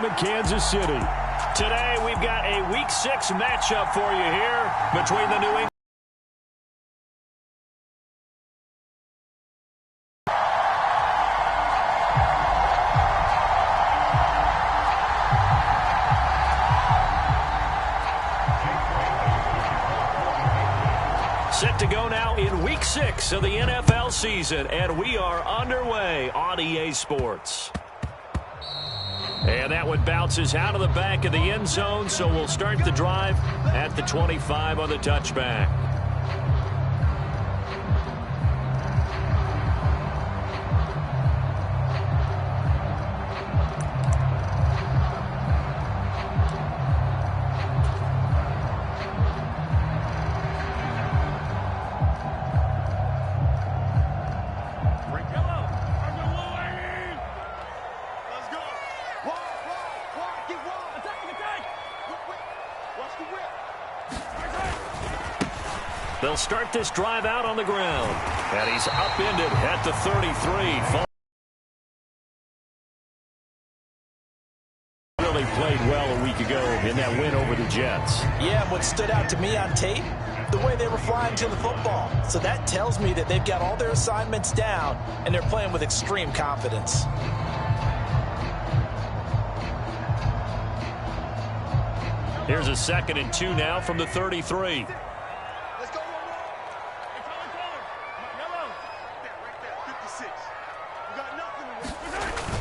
in Kansas City. Today, we've got a Week 6 matchup for you here between the New England. Set to go now in Week 6 of the NFL season, and we are underway on EA Sports. And that one bounces out of the back of the end zone, so we'll start the drive at the 25 on the touchback. They'll start this drive out on the ground. And he's upended at the 33. Really played well a week ago in that win over the Jets. Yeah, what stood out to me on tape, the way they were flying to the football. So that tells me that they've got all their assignments down, and they're playing with extreme confidence. Here's a 2nd and 2 now from the 33.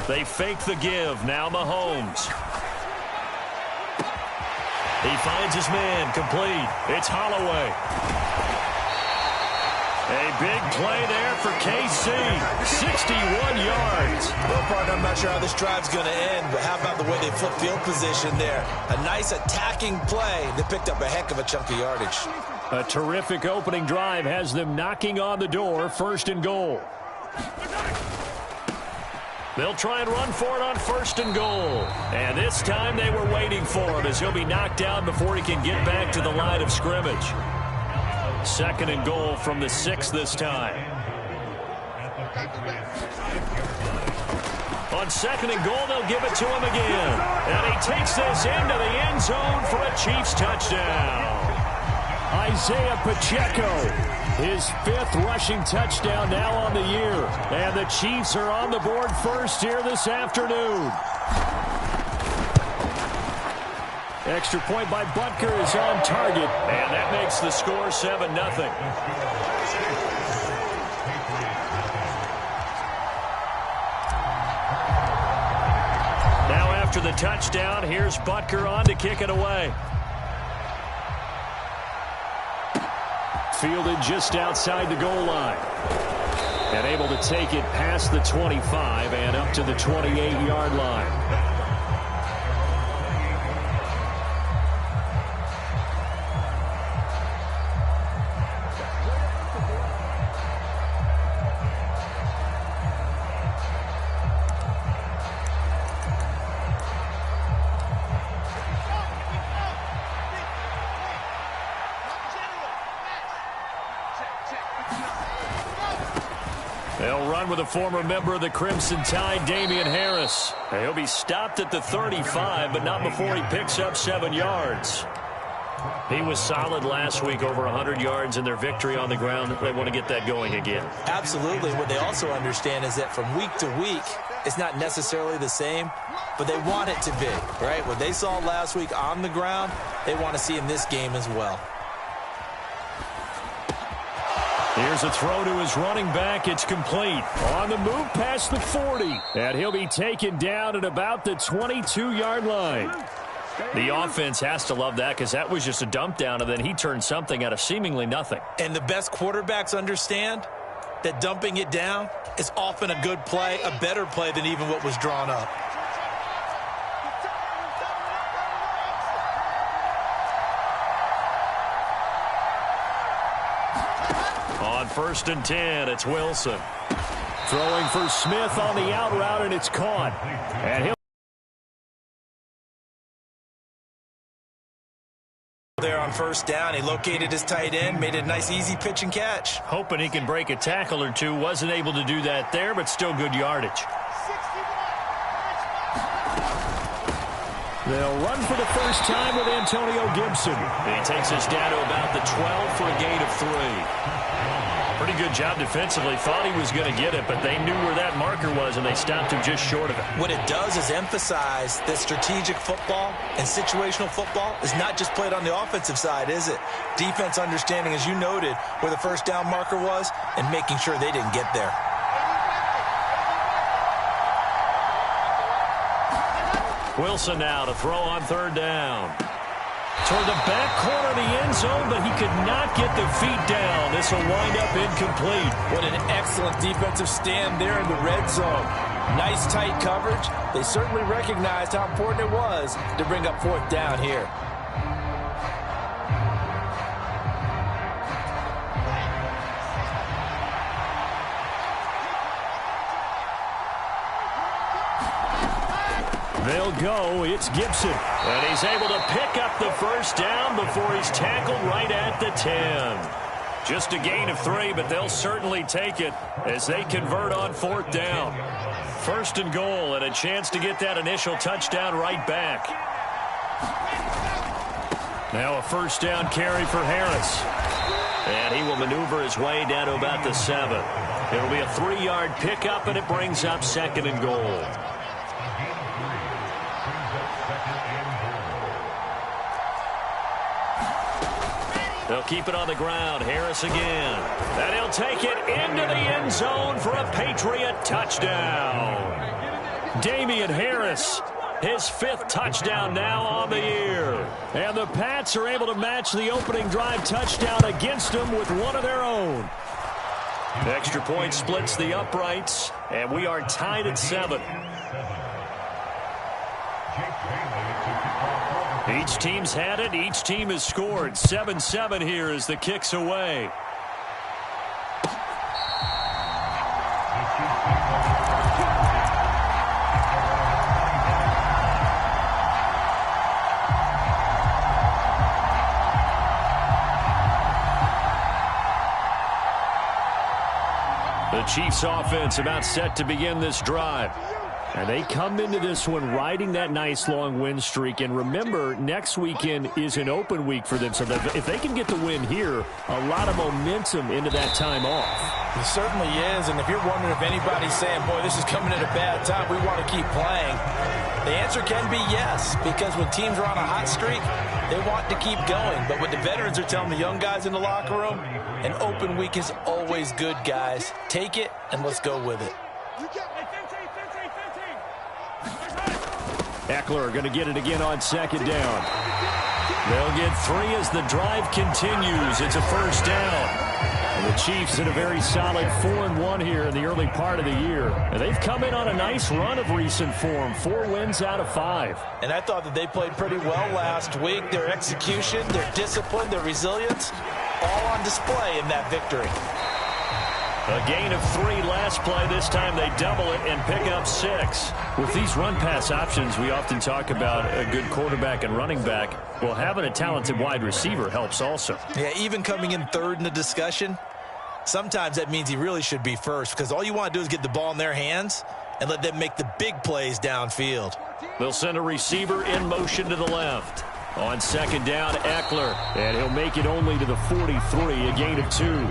They fake the give. Now Mahomes. He finds his man. Complete. It's Holloway. A big play there for KC. 61 yards. Well, partner, I'm not sure how this drive's going to end, but how about the way they flip field position there? A nice attacking play. They picked up a heck of a chunk of yardage. A terrific opening drive has them knocking on the door. 1st and goal. They'll try and run for it on 1st and goal. And this time they were waiting for him as he'll be knocked down before he can get back to the line of scrimmage. 2nd and goal from the 6 this time. On 2nd and goal, they'll give it to him again. And he takes this into the end zone for a Chiefs touchdown. Isaiah Pacheco, his 5th rushing touchdown now on the year. And the Chiefs are on the board first here this afternoon. Extra point by Butker is on target. And that makes the score 7-0. Now after the touchdown, here's Butker on to kick it away. Fielded just outside the goal line. And able to take it past the 25 and up to the 28-yard line. They'll run with a former member of the Crimson Tide, Damian Harris. He'll be stopped at the 35, but not before he picks up 7 yards. He was solid last week, over 100 yards in their victory on the ground. They want to get that going again. Absolutely. What they also understand is that from week to week, it's not necessarily the same, but they want it to be, right? What they saw last week on the ground, they want to see in this game as well. Here's a throw to his running back. It's complete. On the move past the 40. And he'll be taken down at about the 22-yard line. The offense has to love that because that was just a dump down, and then he turned something out of seemingly nothing. And the best quarterbacks understand that dumping it down is often a good play, a better play than even what was drawn up. On 1st and 10, it's Wilson. Throwing for Smith on the out route, and it's caught. And he'll there on 1st down. He located his tight end, made a nice easy pitch and catch. hoping he can break a tackle or two. Wasn't able to do that there, but still good yardage. They'll run for the first time with Antonio Gibson. He takes us down to about the 12 for a gain of 3. Pretty good job defensively. Thought he was going to get it, but they knew where that marker was, and they stopped him just short of it. What it does is emphasize that strategic football and situational football is not just played on the offensive side, is it? Defense understanding, as you noted, where the first down marker was and making sure they didn't get there. Wilson now to throw on 3rd down. Toward the back corner of the end zone, but he could not get the feet down. This will wind up incomplete. What an excellent defensive stand there in the red zone. Nice tight coverage. They certainly recognized how important it was to bring up 4th down here. They'll go. It's Gibson. And he's able to pick up the first down before he's tackled right at the 10. Just a gain of 3, but they'll certainly take it as they convert on 4th down. 1st and goal, and a chance to get that initial touchdown right back. Now a 1st down carry for Harris. And he will maneuver his way down to about the 7. It'll be a 3-yard pickup, and it brings up 2nd and goal. They'll keep it on the ground. Harris again. And he'll take it into the end zone for a Patriot touchdown. Damian Harris, his 5th touchdown now on the year. And the Pats are able to match the opening drive touchdown against them with one of their own. The extra point splits the uprights, and we are tied at 7. Each team's had it. Each team has scored. 7-7 here as the kick's away. The Chiefs offense about set to begin this drive. And they come into this one riding that nice long win streak. And remember, next weekend is an open week for them. So that if they can get the win here, a lot of momentum into that time off. It certainly is. And if you're wondering if anybody's saying, boy, this is coming at a bad time, we want to keep playing, the answer can be yes. Because when teams are on a hot streak, they want to keep going. But what the veterans are telling the young guys in the locker room, an open week is always good, guys. Take it and let's go with it. Eckler going to get it again on 2nd down. They'll get 3 as the drive continues. It's a 1st down. And the Chiefs in a very solid 4-1 here in the early part of the year. And they've come in on a nice run of recent form. 4 wins out of 5. And I thought that they played pretty well last week. Their execution, their discipline, their resilience, all on display in that victory. A gain of 3 last play. This time they double it and pick up 6. With these run-pass options, we often talk about a good quarterback and running back. Well, having a talented wide receiver helps also. Yeah, even coming in 3rd in the discussion, sometimes that means he really should be 1st because all you want to do is get the ball in their hands and let them make the big plays downfield. They'll send a receiver in motion to the left. On 2nd down, Eckler, and he'll make it only to the 43, a gain of 2.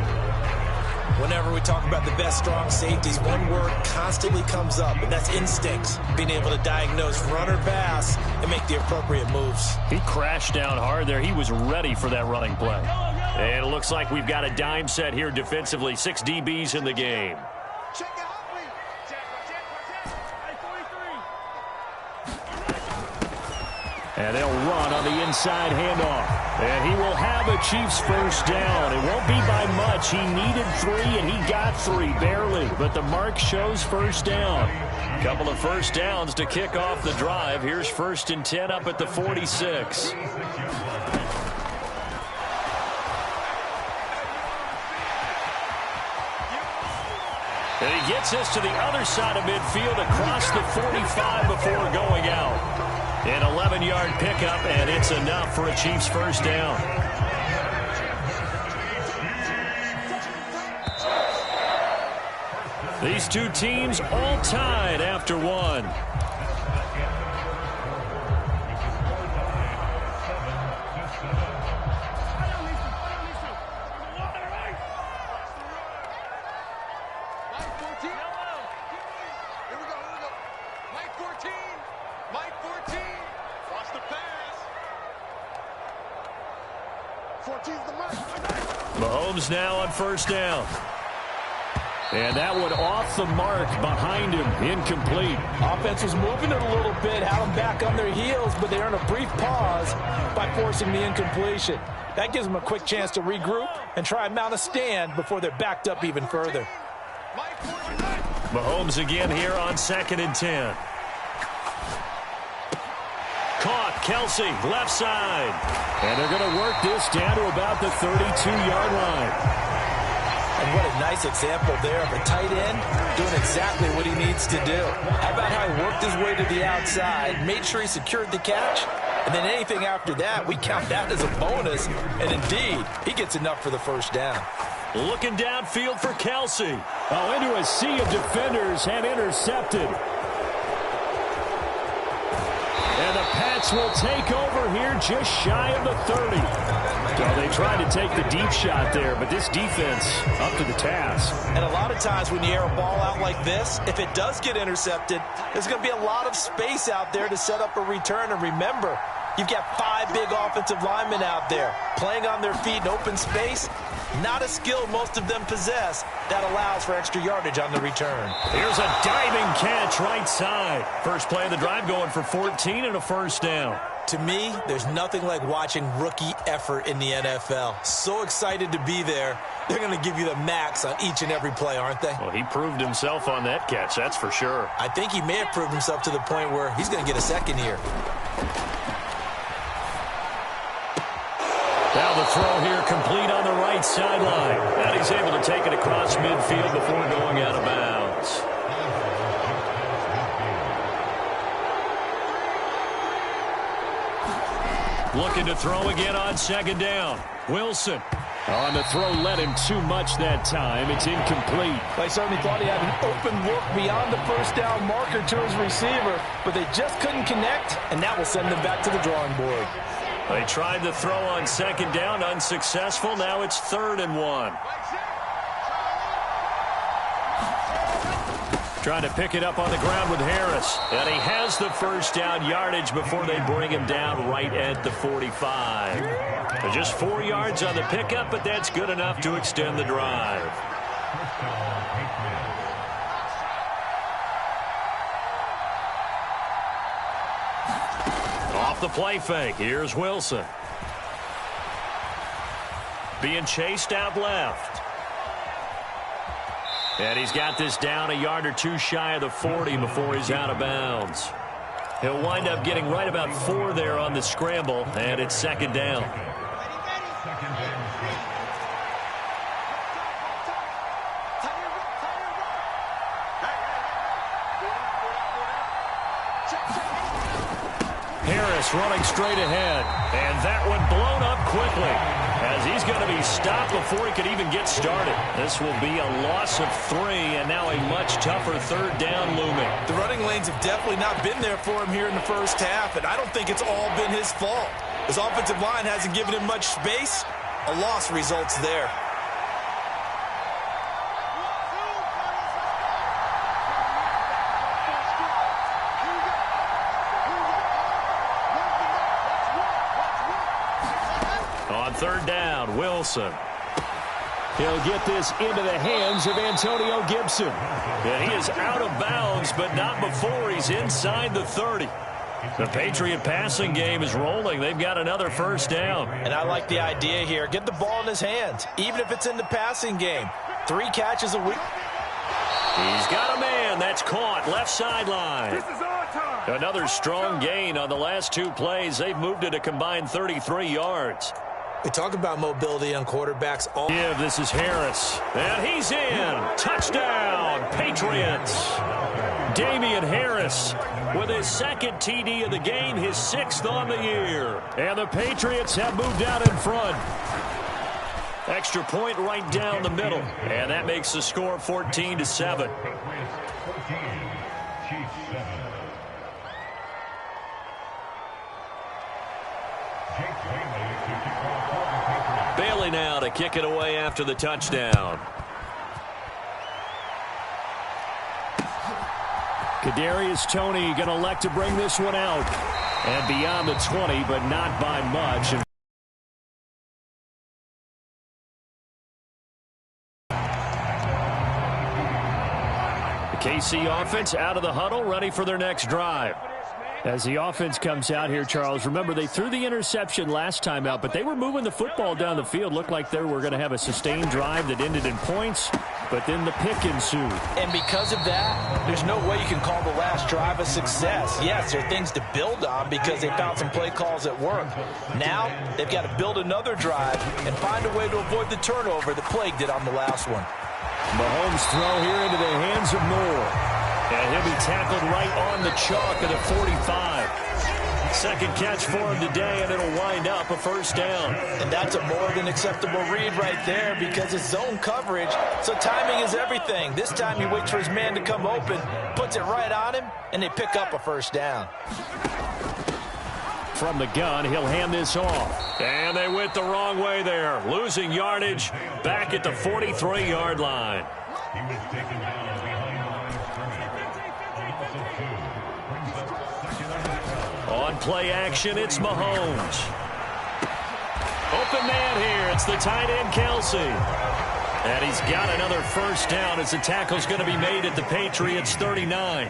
Whenever we talk about the best strong safeties, one word constantly comes up, and that's instincts. Being able to diagnose run or pass and make the appropriate moves. He crashed down hard there. He was ready for that running play. And it looks like we've got a dime set here defensively. 6 DBs in the game. And they'll run on the inside handoff. And he will have a Chiefs 1st down. It won't be by much. He needed 3, and he got 3, barely. But the mark shows 1st down. Couple of 1st downs to kick off the drive. Here's 1st and 10 up at the 46. And he gets us to the other side of midfield across the 45 before going out. An 11-yard pickup, and it's enough for a Chiefs 1st down. These two teams all tied after 1. Mahomes now on first down. And that one off the mark behind him, incomplete. Offense was moving it a little bit, had them back on their heels, but they earned a brief pause by forcing the incompletion. That gives them a quick chance to regroup and try and mount a stand before they're backed up even further. Mahomes again here on 2nd and 10. Caught, Kelsey, left side. And they're going to work this down to about the 32-yard line. And what a nice example there of a tight end doing exactly what he needs to do. How about how he worked his way to the outside, made sure he secured the catch, and then anything after that, we count that as a bonus. And indeed, he gets enough for the first down. Looking downfield for Kelsey. Oh, into a sea of defenders and intercepted. And the Pats will take over here just shy of the 30. Well, they tried to take the deep shot there, but this defense up to the task. And a lot of times when you air a ball out like this, if it does get intercepted, there's going to be a lot of space out there to set up a return. And remember, you've got 5 big offensive linemen out there playing on their feet in open space. Not a skill most of them possess that allows for extra yardage on the return. Here's a diving catch right side. First play of the drive going for 14 and a first down. To me, there's nothing like watching rookie effort in the NFL. So excited to be there. They're going to give you the max on each and every play, aren't they? Well, he proved himself on that catch, that's for sure. I think he may have proved himself to the point where he's going to get a second here. Now the throw here complete on the right sideline. And he's able to take it across midfield before going out of bounds. Looking to throw again on 2nd down. Wilson. On the throw, led him too much that time. It's incomplete. They certainly thought he had an open look beyond the first down marker to his receiver, but they just couldn't connect, and that will send them back to the drawing board. They tried to throw on 2nd down, unsuccessful. Now it's 3rd and 1. Trying to pick it up on the ground with Harris. And he has the first down yardage before they bring him down right at the 45. So just 4 yards on the pickup, but that's good enough to extend the drive. Off the play fake, here's Wilson. Being chased out left. And he's got this down a yard or two shy of the 40 before he's out of bounds. He'll wind up getting right about 4 there on the scramble, and it's 2nd down. Harris running straight ahead, and that one blown up quickly as he's going to be stopped before he could even get started. This will be a loss of 3, and now a much tougher 3rd down looming. The running lanes have definitely not been there for him here in the first half, and I don't think it's all been his fault. His offensive line hasn't given him much space. A loss results there. On 3rd down, Wilson. He'll get this into the hands of Antonio Gibson. And he is out of bounds, but not before he's inside the 30. The Patriot passing game is rolling. They've got another first down. And I like the idea here. Get the ball in his hands, even if it's in the passing game. 3 catches a week. He's got a man. That's caught. Left sideline. This is our time. Another strong gain on the last 2 plays. They've moved it a combined 33 yards. We talk about mobility on quarterbacks. This is Harris. And he's in. Touchdown, Patriots. Damian Harris with his 2nd TD of the game, his 6th on the year. And the Patriots have moved out in front. Extra point right down the middle. And that makes the score 14-7. Bailey now to kick it away after the touchdown. Kadarius Toney going to elect to bring this one out. And beyond the 20, but not by much. KC offense out of the huddle, ready for their next drive. As the offense comes out here, Charles, remember they threw the interception last time out, but they were moving the football down the field. Looked like they were going to have a sustained drive that ended in points, but then the pick ensued. And because of that, there's no way you can call the last drive a success. Yes, there are things to build on because they found some play calls that work. Now they've got to build another drive and find a way to avoid the turnover that plagued it on the last one. Mahomes throw here into the hands of Moore. And he'll be tackled right on the chalk at the 45. Second catch for him today, and it'll wind up a first down. And that's a more than acceptable read right there because it's zone coverage, so timing is everything. This time he waits for his man to come open, puts it right on him, and they pick up a first down. From the gun, he'll hand this off. And they went the wrong way there, losing yardage back at the 43-yard line. On play action, it's Mahomes. Open man here. It's the tight end, Kelsey. And he's got another first down as the tackle's going to be made at the Patriots' 39.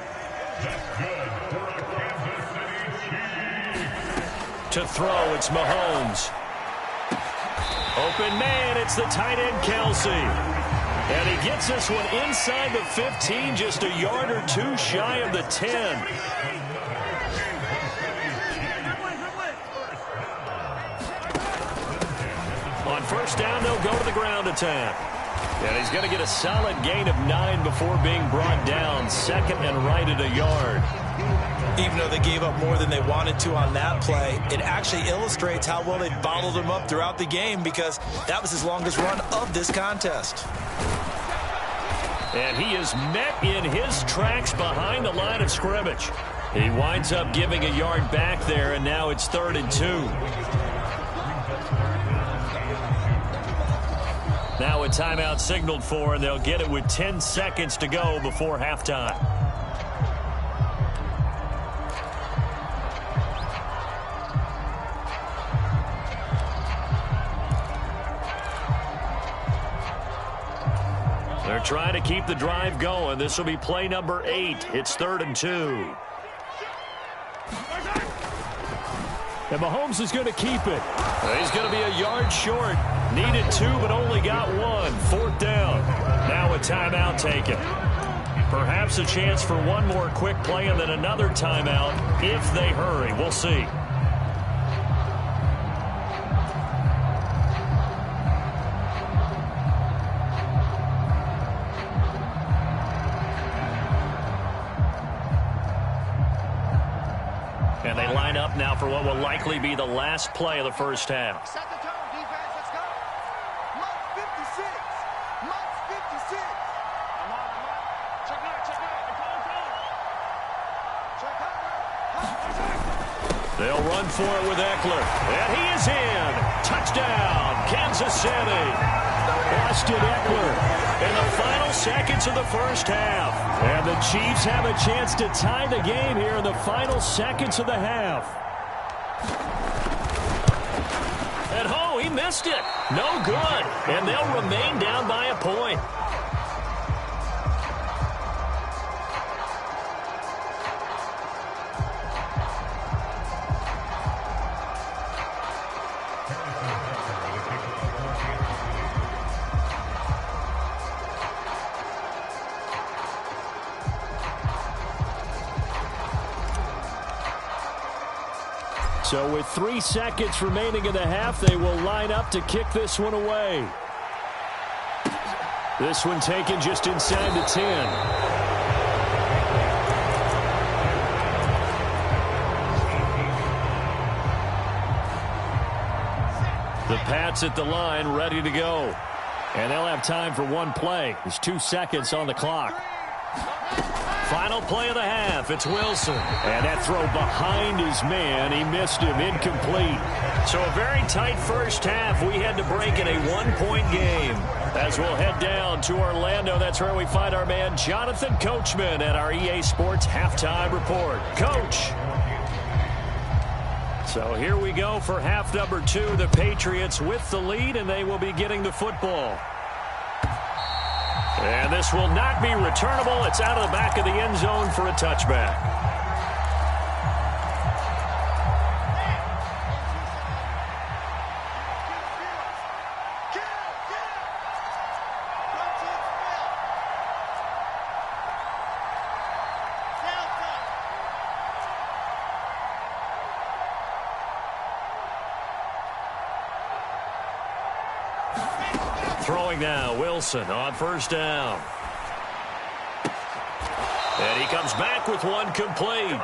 To throw, it's Mahomes. Open man, it's the tight end, Kelsey. And he gets this one inside the 15, just a yard or two shy of the 10. On first down, they'll go to the ground attack. And he's going to get a solid gain of 9 before being brought down. Second and right at a yard. Even though they gave up more than they wanted to on that play, it actually illustrates how well they bottled him up throughout the game because that was his longest run of this contest. And he is met in his tracks behind the line of scrimmage. He winds up giving a yard back there, and now it's 3rd and 2. Now a timeout signaled for, and they'll get it with 10 seconds to go before halftime. They're trying to keep the drive going. This will be play number 8. It's 3rd and 2. And Mahomes is going to keep it. He's going to be a yard short. Needed 2, but only got 1. 4th down. Now a timeout taken. Perhaps a chance for one more quick play and then another timeout if they hurry. We'll see. And they line up now for what will likely be the last play of the first half. Set the tone, defense. Let's go. Mark 56. Mark 56. I'm on. Check it out. Check it out. They'll run for it with Eckler. And he is in. Touchdown, Kansas City. Austin Eckler in the final seconds of the first half. And the Chiefs have a chance to tie the game here in the final seconds of the half. And oh, he missed it. No good. And they'll remain down by a point. So with 3 seconds remaining in the half, they will line up to kick this one away. This one taken just inside the 10. The Pats at the line, ready to go. And they'll have time for one play. There's 2 seconds on the clock. Final play of the half. It's Wilson. And that throw behind his man. He missed him. Incomplete. So a very tight first half. We had to break in a 1-point game. As we'll head down to Orlando, that's where we find our man Jonathan Coachman at our EA Sports Halftime Report. Coach. So here we go for half number 2. The Patriots with the lead, and they will be getting the football. And this will not be returnable. It's out of the back of the end zone for a touchback. Throwing now, Wilson on first down. And he comes back with one complete.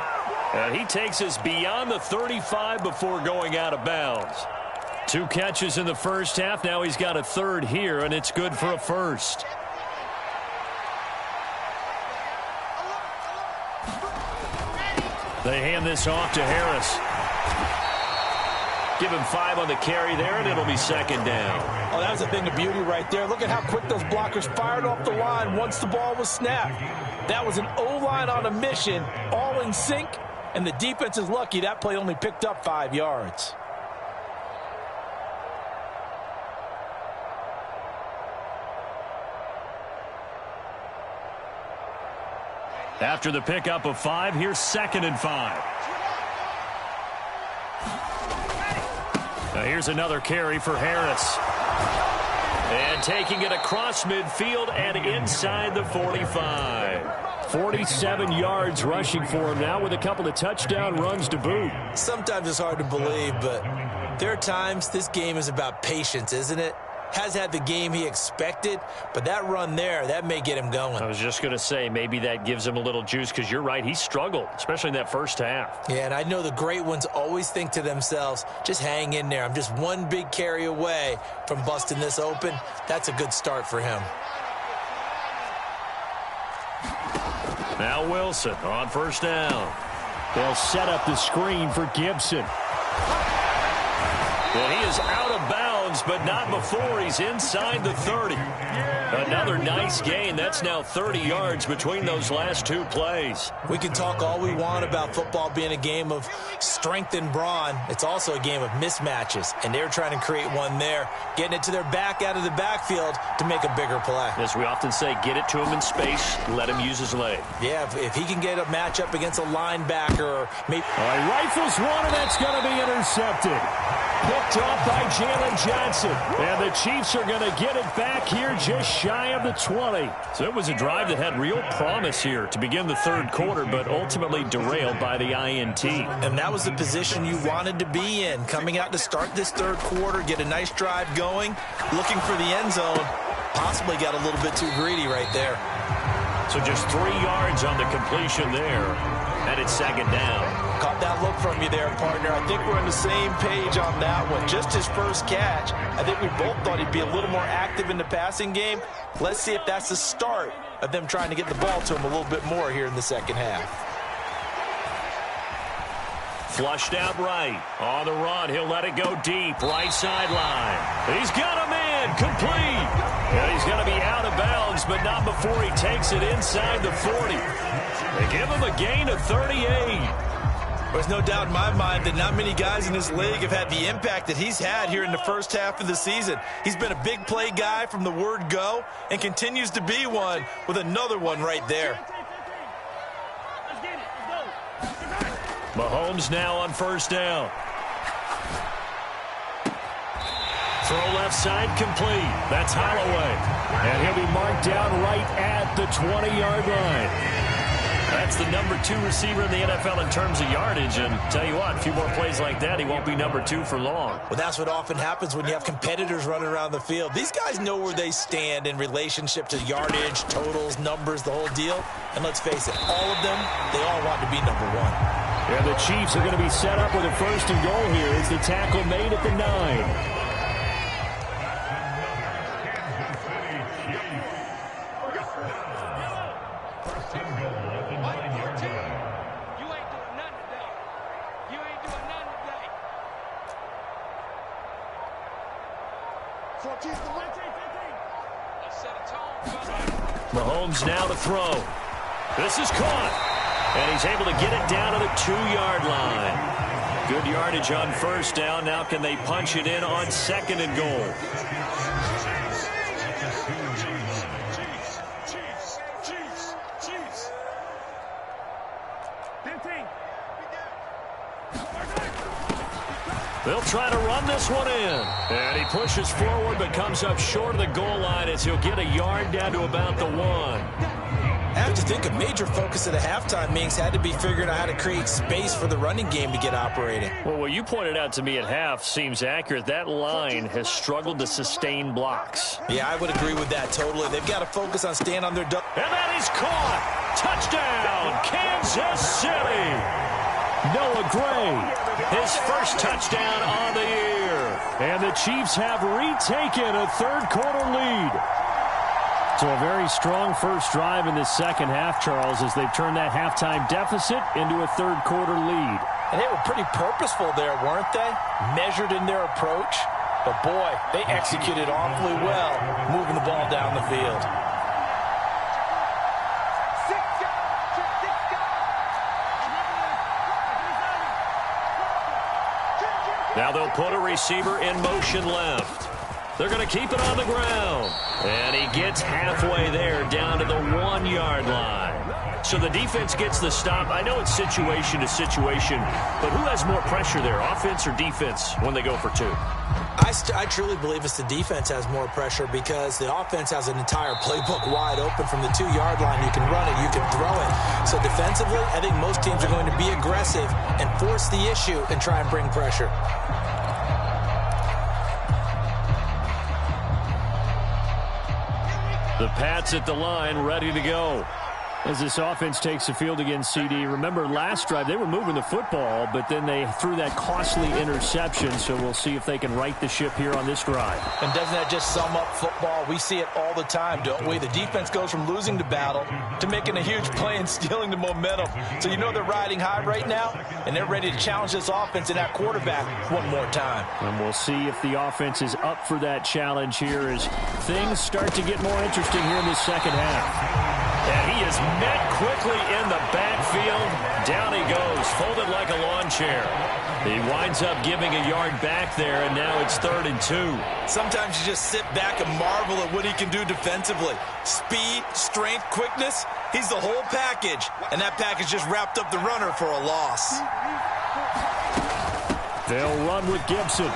And he takes us beyond the 35 before going out of bounds. 2 catches in the first half. Now he's got a third here, and it's good for a first. They hand this off to Harris. Give him 5 on the carry there, and it'll be second down. Oh, that was a thing of beauty right there. Look at how quick those blockers fired off the line once the ball was snapped. That was an O-line on a mission, all in sync, and the defense is lucky that play only picked up 5 yards. After the pickup of 5, here's 2nd and 5. Now here's another carry for Harris. And taking it across midfield and inside the 45. 47 yards rushing for him now with a couple of touchdown runs to boot. Sometimes it's hard to believe, but there are times this game is about patience, isn't it? Has had the game he expected, but that run there, that may get him going. I was just going to say, maybe that gives him a little juice, because you're right, he struggled, especially in that first half. Yeah, and I know the great ones always think to themselves, just hang in there. I'm just one big carry away from busting this open. That's a good start for him. Now Wilson on first down. They'll set up the screen for Gibson. Well, he is out of bounds, but not before he's inside the 30. Another nice gain. That's now 30 yards between those last 2 plays. We can talk all we want about football being a game of strength and brawn. It's also a game of mismatches, and they're trying to create one there, getting it to their back out of the backfield to make a bigger play. As we often say, get it to him in space, let him use his leg. Yeah, if he can get a matchup against a linebacker or maybe... All right, rifles one, and that's going to be intercepted. Picked off by Jalen Johnson. And the Chiefs are going to get it back here just shy of the 20. So it was a drive that had real promise here to begin the third quarter, but ultimately derailed by the INT. And that was the position you wanted to be in. Coming out to start this third quarter, get a nice drive going, looking for the end zone. Possibly got a little bit too greedy right there. So just 3 yards on the completion there. And it's second down. Caught that look from you there, partner. I think we're on the same page on that one. Just his first catch. I think we both thought he'd be a little more active in the passing game. Let's see if that's the start of them trying to get the ball to him a little bit more here in the second half. Flushed out right. On the run, he'll let it go deep. Right sideline. He's got a man complete. And he's going to be out of bounds, but not before he takes it inside the 40. They give him a gain of 38. There's no doubt in my mind that not many guys in this league have had the impact that he's had here in the first half of the season. He's been a big play guy from the word go and continues to be one with another one right there. Mahomes now on first down. Throw left side complete. That's Holloway. And he'll be marked down right at the 20-yard line. That's the number 2 receiver in the NFL in terms of yardage. And tell you what, a few more plays like that, he won't be number 2 for long. Well, that's what often happens when you have competitors running around the field. These guys know where they stand in relationship to yardage, totals, numbers, the whole deal. And let's face it, all of them, they all want to be number 1. Yeah, the Chiefs are going to be set up with a first and goal here as the tackle made at the 9. Mahomes now to throw. This is caught. And he's able to get it down to the 2-yard line. Good yardage on first down. Now can they punch it in on second and goal? They'll try to run this one in. And he pushes forward but comes up short of the goal line as he'll get a yard down to about the 1. I have to think a major focus of the halftime meetings had to be figuring out how to create space for the running game to get operating. Well, what you pointed out to me at half seems accurate. That line has struggled to sustain blocks. Yeah, I would agree with that totally. They've got to focus on staying on their... And that is caught. Touchdown, Kansas City. Noah Gray, his first touchdown on the year. And the Chiefs have retaken a third-quarter lead. So a very strong first drive in the second half, Charles, as they've turned that halftime deficit into a third-quarter lead. And they were pretty purposeful there, weren't they? Measured in their approach. But, boy, they executed awfully well, moving the ball down the field. Now they'll put a receiver in motion left. They're going to keep it on the ground. And he gets halfway there down to the 1-yard line. So the defense gets the stop. I know it's situation to situation, but who has more pressure there, offense or defense, when they go for 2? I truly believe it's the defense has more pressure because the offense has an entire playbook wide open from the 2-yard line. You can run it, you can throw it. So defensively, I think most teams are going to be aggressive and force the issue and try and bring pressure. The Pats at the line, ready to go. As this offense takes the field against CD. Remember, last drive, they were moving the football, but then they threw that costly interception, so we'll see if they can right the ship here on this drive. And doesn't that just sum up football? We see it all the time, don't we? The defense goes from losing the battle to making a huge play and stealing the momentum. So you know they're riding high right now, and they're ready to challenge this offense and that quarterback one more time. And we'll see if the offense is up for that challenge here as things start to get more interesting here in the second half. And he is met quickly in the backfield. Down he goes, folded like a lawn chair. He winds up giving a yard back there, and now it's 3rd and 2. Sometimes you just sit back and marvel at what he can do defensively. Speed, strength, quickness, he's the whole package. And that package just wrapped up the runner for a loss. They'll run with Gibson.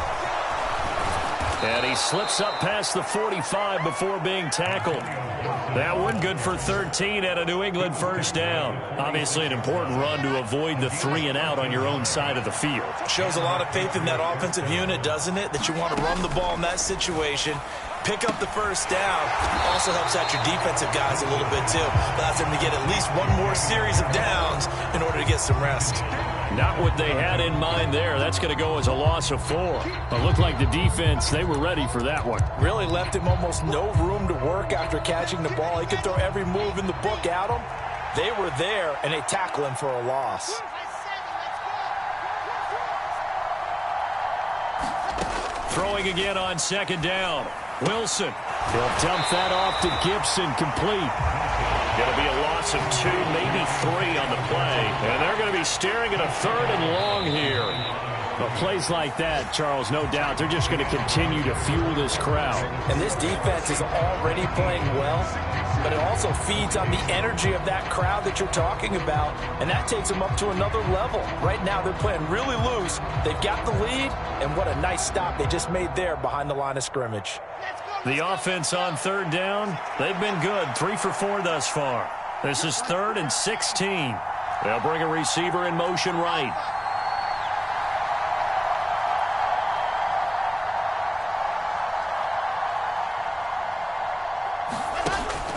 And he slips up past the 45 before being tackled. That one good for 13 and a New England first down. Obviously an important run to avoid the 3 and out on your own side of the field. Shows a lot of faith in that offensive unit, doesn't it? That you want to run the ball in that situation. Pick up the first down. Also helps out your defensive guys a little bit too. Allows them to get at least one more series of downs in order to get some rest. Not what they had in mind there. That's going to go as a loss of 4. It looked like the defense, they were ready for that one. Really left him almost no room to work after catching the ball. He could throw every move in the book at him. They were there, and they tackle him for a loss. Throwing again on 2nd down. Wilson. He'll dump that off to Gibson, complete. Going to be a loss of 2, maybe 3 on the play. And they're going to be staring at a 3rd and long here. But plays like that, Charles, no doubt, they're just going to continue to fuel this crowd. And this defense is already playing well, but it also feeds on the energy of that crowd that you're talking about, and that takes them up to another level. Right now, they're playing really loose. They've got the lead, and what a nice stop they just made there behind the line of scrimmage. The offense on 3rd down, they've been good, 3 for 4 thus far. This is 3rd and 16. They'll bring a receiver in motion right.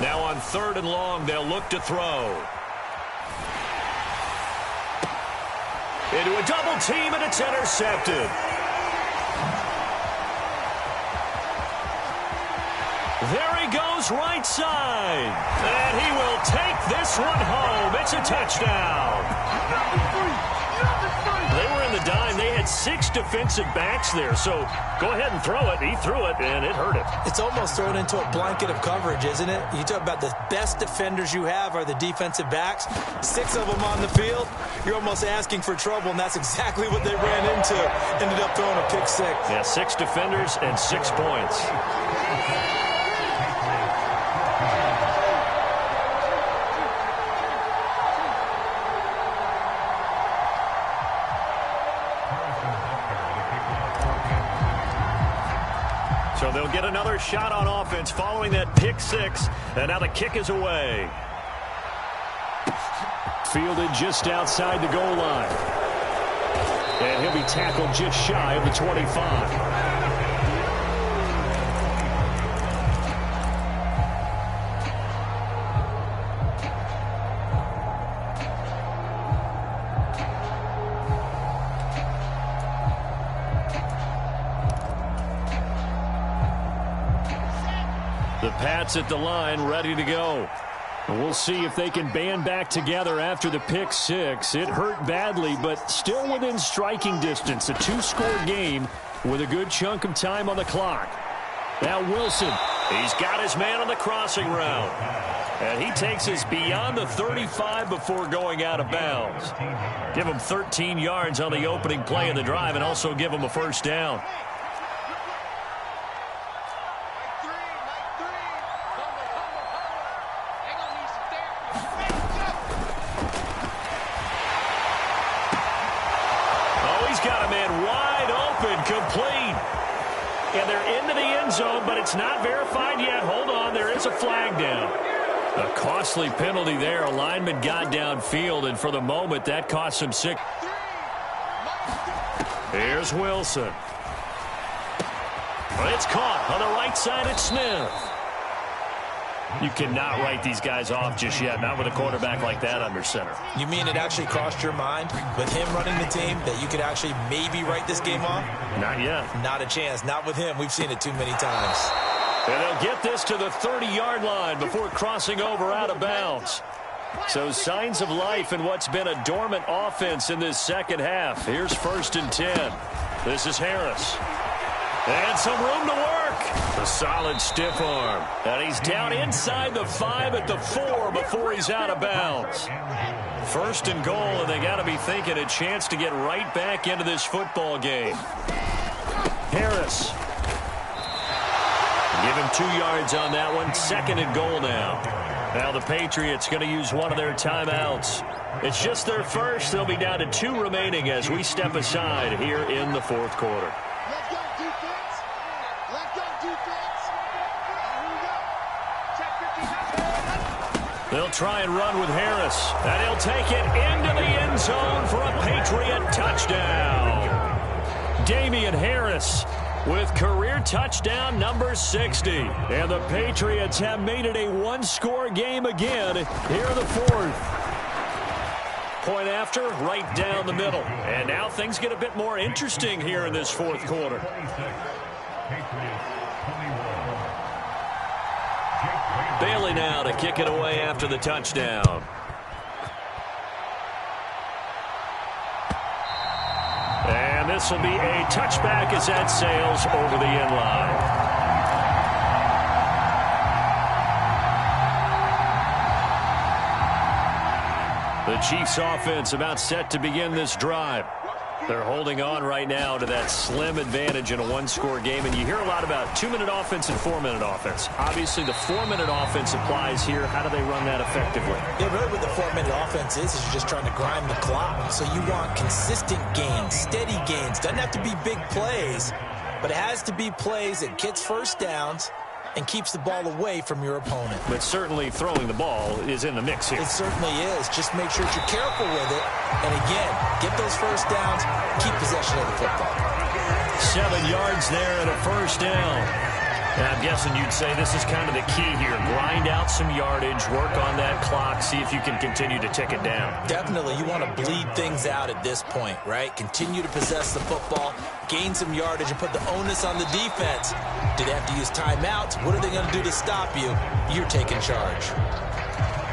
Now on 3rd and long, they'll look to throw. Into a double team, and it's intercepted. There he goes, right side. And he will take this one home. It's a touchdown. They were in the dime. They had 6 defensive backs there. So go ahead and throw it. He threw it, and it hurt him. It's almost thrown into a blanket of coverage, isn't it? You talk about the best defenders you have are the defensive backs. 6 of them on the field. You're almost asking for trouble, and that's exactly what they ran into. Ended up throwing a pick 6. Yeah, 6 defenders and 6 points. So they'll get another shot on offense following that pick six. And now the kick is away. Fielded just outside the goal line. And he'll be tackled just shy of the 25. The Pats at the line, ready to go. We'll see if they can band back together after the pick six. It hurt badly, but still within striking distance. A two-score game with a good chunk of time on the clock. Now Wilson. He's got his man on the crossing route. And he takes us beyond the 35 before going out of bounds. Give him 13 yards on the opening play of the drive and also give him a first down. Complete. And they're into the end zone, but it's not verified yet. Hold on, there is a flag down. A costly penalty there. A lineman got downfield, and for the moment, that cost him 6. Here's Wilson. But it's caught on the right side at Smith. You cannot write these guys off just yet, not with a quarterback like that under center. You mean it actually crossed your mind with him running the team that you could actually maybe write this game off? Not yet. Not a chance. Not with him. We've seen it too many times. And they'll get this to the 30-yard line before crossing over out of bounds. So signs of life in what's been a dormant offense in this second half. Here's 1st and 10. This is Harris. And some room to work. A solid stiff arm. And he's down inside the 5 at the 4 before he's out of bounds. 1st and goal, and they got to be thinking a chance to get right back into this football game. Harris. Give him 2 yards on that one. 2nd and goal now. Now the Patriots going to use one of their timeouts. It's just their first. They'll be down to 2 remaining as we step aside here in the 4th quarter. They'll try and run with Harris. And he'll take it into the end zone for a Patriot touchdown. Damian Harris with career touchdown number 60. And the Patriots have made it a one-score game again here in the 4th. Point after, right down the middle. And now things get a bit more interesting here in this 4th quarter. Bailey now to kick it away after the touchdown. And this will be a touchback as that sails over the end line. The Chiefs offense about set to begin this drive. They're holding on right now to that slim advantage in a one-score game. And you hear a lot about 2-minute offense and 4-minute offense. Obviously, the 4-minute offense applies here. How do they run that effectively? Yeah, really what the 4-minute offense is you're just trying to grind the clock. So you want consistent gains, steady gains. Doesn't have to be big plays, but it has to be plays that gets first downs and keeps the ball away from your opponent. But certainly throwing the ball is in the mix here. It certainly is. Just make sure that you're careful with it. And again, get those first downs, keep possession of the football. 7 yards there and a first down. And I'm guessing you'd say this is kind of the key here. Grind out some yardage, work on that clock, see if you can continue to tick it down. Definitely. You want to bleed things out at this point, right? Continue to possess the football, gain some yardage, and put the onus on the defense. Do they have to use timeouts? What are they going to do to stop you? You're taking charge.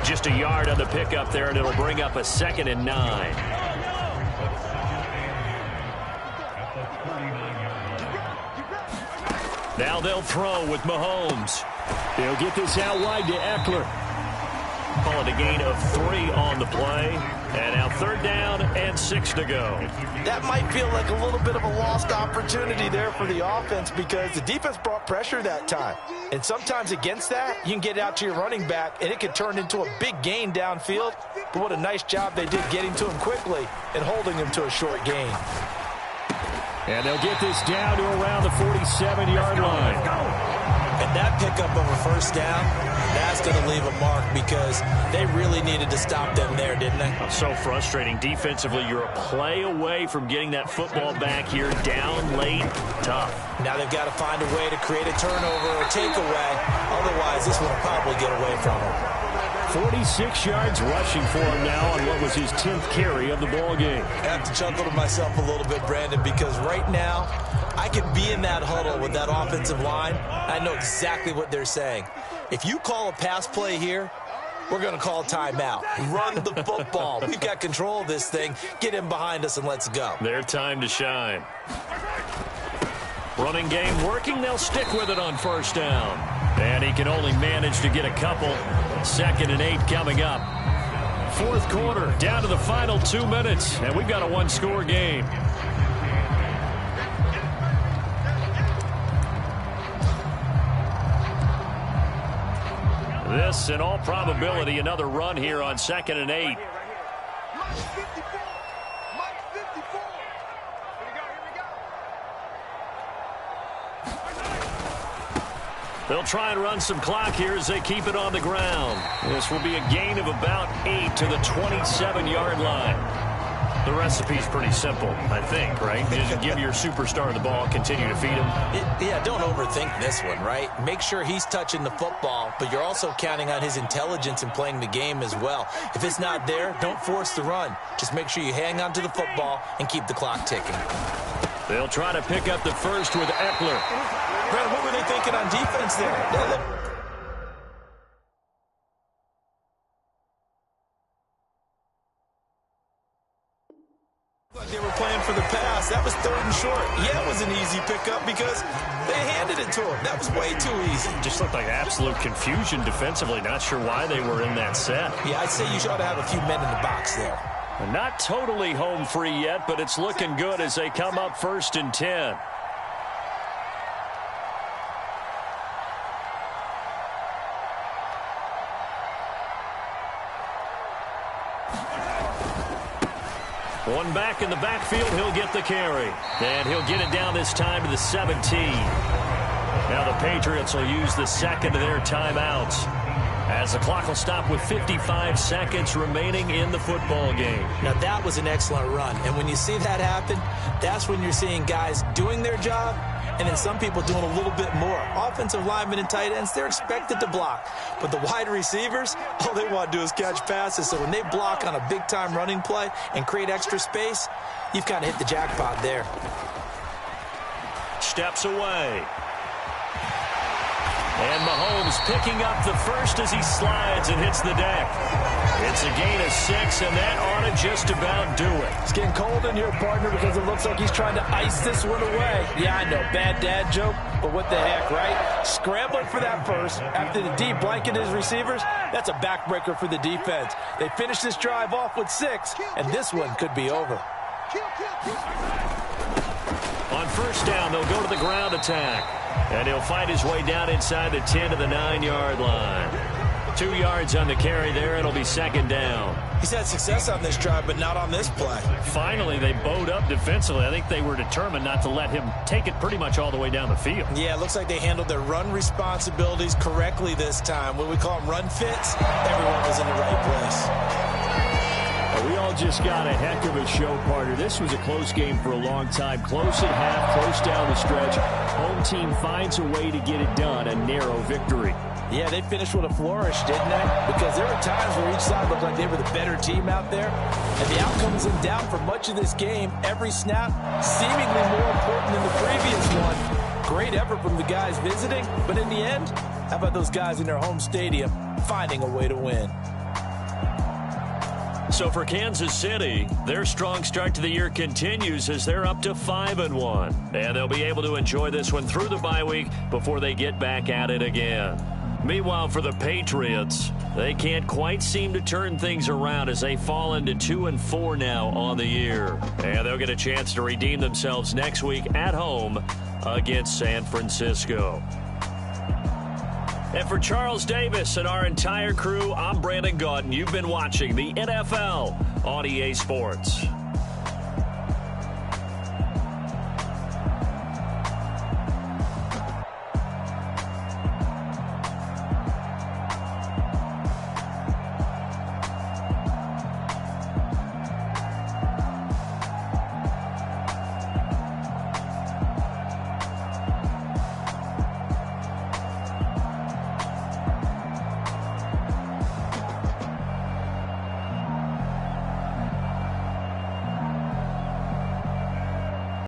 Just a yard on the pickup there, and it'll bring up a 2nd and 9. Now they'll throw with Mahomes. They'll get this out wide to Eckler. Call it a gain of 3 on the play. And now 3rd down and 6 to go. That might feel like a little bit of a lost opportunity there for the offense because the defense brought pressure that time. And sometimes against that, you can get it out to your running back, and it could turn into a big gain downfield. But what a nice job they did getting to him quickly and holding him to a short gain. And they'll get this down to around the 47-yard line. And that pickup of a first down, that's going to leave a mark because they really needed to stop them there, didn't they? So frustrating. Defensively, you're a play away from getting that football back here. Down late, tough. Now they've got to find a way to create a turnover or takeaway. Otherwise, this one will probably get away from them. 46 yards rushing for him now on what was his 10th carry of the ball game. I have to chuckle to myself a little bit, Brandon, because right now I could be in that huddle with that offensive line. I know exactly what they're saying. If you call a pass play here, we're going to call timeout. Run the football. We've got control of this thing. Get him behind us and let's go. Their time to shine. Running game working. They'll stick with it on first down. And he can only manage to get a couple. 2nd and 8 coming up. 4th quarter, down to the final 2 minutes. And we've got a one-score game. This, in all probability, another run here on 2nd and 8. They'll try and run some clock here as they keep it on the ground. This will be a gain of about 8 to the 27-yard line. The recipe's pretty simple, I think, right? Just give your superstar the ball, continue to feed him. Yeah, don't overthink this one, right? Make sure he's touching the football, but you're also counting on his intelligence in playing the game as well. If it's not there, don't force the run. Just make sure you hang on to the football and keep the clock ticking. They'll try to pick up the first with Eckler. Brandon, what were they thinking on defense there? They were playing for the pass. That was 3rd and short. Yeah, it was an easy pickup because they handed it to him. That was way too easy. Just looked like absolute confusion defensively. Not sure why they were in that set. Yeah, I'd say you ought to have a few men in the box there. Not totally home free yet, but it's looking good as they come up 1st and 10. One back in the backfield, he'll get the carry. And he'll get it down this time to the 17. Now the Patriots will use the 2nd of their timeouts, as the clock will stop with 55 seconds remaining in the football game. Now that was an excellent run. And when you see that happen, that's when you're seeing guys doing their job and then some people doing a little bit more. Offensive linemen and tight ends, they're expected to block. But the wide receivers, all they want to do is catch passes. So when they block on a big-time running play and create extra space, you've kind of hit the jackpot there. Steps away. And Mahomes picking up the first as he slides and hits the deck. It's a gain of 6, and that ought to just about do it. It's getting cold in here, partner, because it looks like he's trying to ice this one away. Yeah, I know, bad dad joke, but what the heck, right? Scrambling for that first after the D blanketed his receivers, that's a backbreaker for the defense. They finish this drive off with 6, and this one could be over. On first down, they'll go to the ground attack. And he'll fight his way down inside the 10 to the 9-yard line. 2 yards on the carry there. It'll be 2nd down. He's had success on this drive, but not on this play. Finally, they bowed up defensively. I think they were determined not to let him take it pretty much all the way down the field. Yeah, it looks like they handled their run responsibilities correctly this time. When we call them run fits, everyone was in the right place. We all just got a heck of a show, partner. This was a close game for a long time. Close at half, close down the stretch. Home team finds a way to get it done. A narrow victory. Yeah, they finished with a flourish, didn't they? Because there were times where each side looked like they were the better team out there. And the outcome was in doubt for much of this game. Every snap seemingly more important than the previous one. Great effort from the guys visiting. But in the end, how about those guys in their home stadium finding a way to win? So for Kansas City, their strong start to the year continues as they're up to 5-1. And they'll be able to enjoy this one through the bye week before they get back at it again. Meanwhile, for the Patriots, they can't quite seem to turn things around as they fall into 2-4 now on the year. And they'll get a chance to redeem themselves next week at home against San Francisco. And for Charles Davis and our entire crew, I'm Brandon Gaudin. You've been watching the NFL on EA Sports.